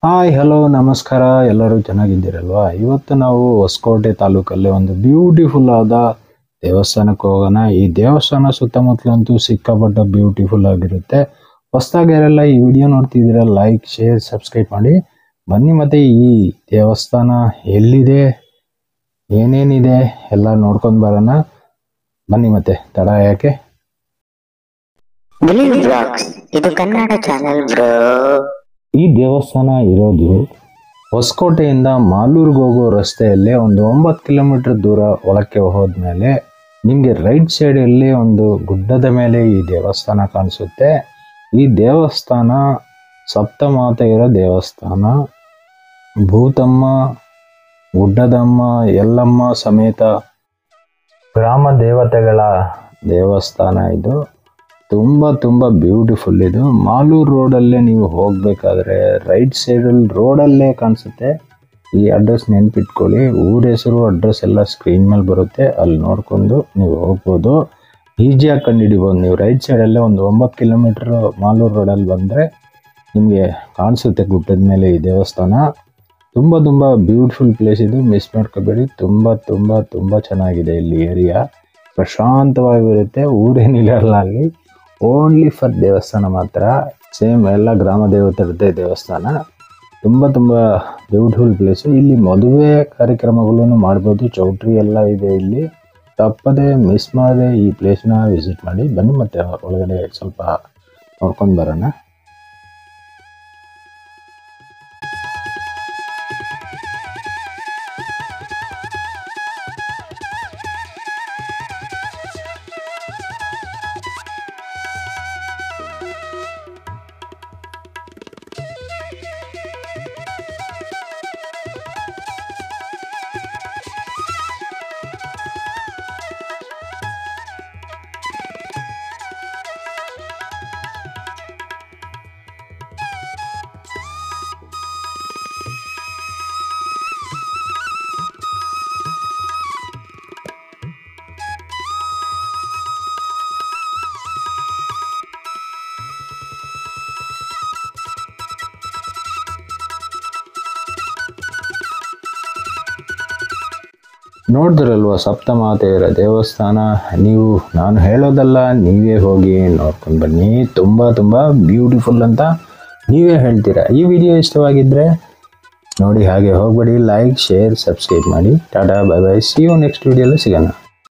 Hi hello ನಮಸ್ಕಾರ, ಎಲ್ಲರೂ ಚೆನ್ನಾಗಿದ್ದೀರಲ್ವಾ? ಇವತ್ತು ನಾವು ಹೊಸಕೋಟೆ ತಾಲೂಕಲ್ಲಿ ಒಂದು ಬ್ಯೂಟಿಫುಲ್ ಆದ ದೇವಸ್ಥಾನಕ್ಕೆ ಹೋಗೋಣ. ಈ ದೇವಸ್ಥಾನ ಸುತ್ತಮುತ್ತಲಂತೂ ಸಿಕ್ಕಾಪಟ್ಟ ಬ್ಯೂಟಿಫುಲ್ ಆಗಿರುತ್ತೆ. ಹೊಸದಾಗಿ ಯಾರೆಲ್ಲ ಈ ವಿಡಿಯೋ ನೋಡ್ತಿದ್ದೀರಾ, ಲೈಕ್ ಶೇರ್ ಸಬ್ಸ್ಕ್ರೈಬ್ ಮಾಡಿ ಬನ್ನಿ. ಮತ್ತೆ ಈ ದೇವಸ್ಥಾನ ಎಲ್ಲಿದೆ, ಏನೇನಿದೆ ಎಲ್ಲ ನೋಡ್ಕೊಂಡು ಬರೋಣ ಬನ್ನಿ. ಮತ್ತೆ ತಡ ಯಾಕೆ, ಇದು ಕನ್ನಡ ಚಾನೆಲ್ ಬ್ರೋ. ಈ ದೇವಸ್ಥಾನ ಇರೋದು ಹೊಸಕೋಟೆಯಿಂದ ಮಾಲೂರಿಗೆ ಹೋಗೋ ರಸ್ತೆಯಲ್ಲಿ ಒಂದು 9 ಕಿಲೋಮೀಟರ್ ದೂರ ಒಳಕ್ಕೆ ಹೋದ್ಮೇಲೆ ನಿಮಗೆ ರೈಟ್ ಸೈಡಲ್ಲಿ ಒಂದು ಗುಡ್ಡದ ಮೇಲೆ ಈ ದೇವಸ್ಥಾನ ಕಾಣಿಸುತ್ತೆ. ಈ ದೇವಸ್ಥಾನ ಸಪ್ತಮಾತೆಯರ ದೇವಸ್ಥಾನ. ಭೂತಮ್ಮ, ಗುಡ್ಡದಮ್ಮ, ಎಲ್ಲಮ್ಮ ಸಮೇತ ಗ್ರಾಮ ದೇವತೆಗಳ ದೇವಸ್ಥಾನ ಇದು. ತುಂಬ ಬ್ಯೂಟಿಫುಲ್. ಇದು ಮಾಲೂರು ರೋಡಲ್ಲೇ ನೀವು ಹೋಗಬೇಕಾದ್ರೆ ರೈಟ್ ಸೈಡಲ್ಲಿ ರೋಡಲ್ಲೇ ಕಾಣಿಸುತ್ತೆ. ಈ ಅಡ್ರೆಸ್ ನೆನ್ಪಿಟ್ಕೊಳ್ಳಿ. ಊರ ಹೆಸರು ಅಡ್ರೆಸ್ ಎಲ್ಲ ಸ್ಕ್ರೀನ್ ಮೇಲೆ ಬರುತ್ತೆ, ಅಲ್ಲಿ ನೋಡ್ಕೊಂಡು ನೀವು ಹೋಗ್ಬೋದು. ಈಸಿಯಾಗಿ ಕಂಡುಹಿಡಿಬೋದು. ನೀವು ರೈಟ್ ಸೈಡಲ್ಲೇ ಒಂದು 9 ಕಿಲೋಮೀಟ್ರ್ ಮಾಲೂರು ರೋಡಲ್ಲಿ ಬಂದರೆ ನಿಮಗೆ ಕಾಣಿಸುತ್ತೆ ಗುಡ್ಡದ ಮೇಲೆ ಈ ದೇವಸ್ಥಾನ. ತುಂಬ ಬ್ಯೂಟಿಫುಲ್ ಪ್ಲೇಸ್ ಇದು, ಮಿಸ್ ಮಾಡ್ಕೋಬೇಡಿ. ತುಂಬ ಚೆನ್ನಾಗಿದೆ ಇಲ್ಲಿ ಏರಿಯಾ. ಪ್ರಶಾಂತವಾಗಿರುತ್ತೆ. ಊರೇನಿಲ್ಲ ಅಲ್ಲಿ, ಓನ್ಲಿ ಫಾರ್ ದೇವಸ್ಥಾನ ಮಾತ್ರ. ಸೇಮ್ ಎಲ್ಲ ಗ್ರಾಮ ದೇವತೆರದ್ದೇ ದೇವಸ್ಥಾನ. ತುಂಬ ಬ್ಯೂಟಿಫುಲ್ ಪ್ಲೇಸು. ಇಲ್ಲಿ ಮದುವೆ ಕಾರ್ಯಕ್ರಮಗಳನ್ನು ಮಾಡ್ಬೋದು. ಚೌಟ್ರಿ ಎಲ್ಲ ಇದೆ ಇಲ್ಲಿ. ತಪ್ಪದೆ ಮಿಸ್ ಮಾಡದೆ ಈ ಪ್ಲೇಸ್ನ ವಿಸಿಟ್ ಮಾಡಿ ಬನ್ನಿ. ಮತ್ತೆ ಒಳಗಡೆ ಸ್ವಲ್ಪ ನೋಡ್ಕೊಂಡು ಬರೋಣ. ನೋಡಿದ್ರಲ್ವ ಸಪ್ತಮಾತೆಯರ ದೇವಸ್ಥಾನ. ನೀವು, ನಾನು ಹೇಳೋದಲ್ಲ, ನೀವೇ ಹೋಗಿ ನೋಡ್ಕೊಂಡು ಬನ್ನಿ. ತುಂಬ ಬ್ಯೂಟಿಫುಲ್ ಅಂತ ನೀವೇ ಹೇಳ್ತೀರಾ. ಈ ವಿಡಿಯೋ ಇಷ್ಟವಾಗಿದ್ದರೆ ನೋಡಿ, ಹಾಗೆ ಹೋಗ್ಬೇಡಿ. ಲೈಕ್ ಶೇರ್ ಸಬ್ಸ್ಕ್ರೈಬ್ ಮಾಡಿ. Tata bye bye. See you next ವಿಡಿಯೋಲಿ ಸಿಗೋಣ.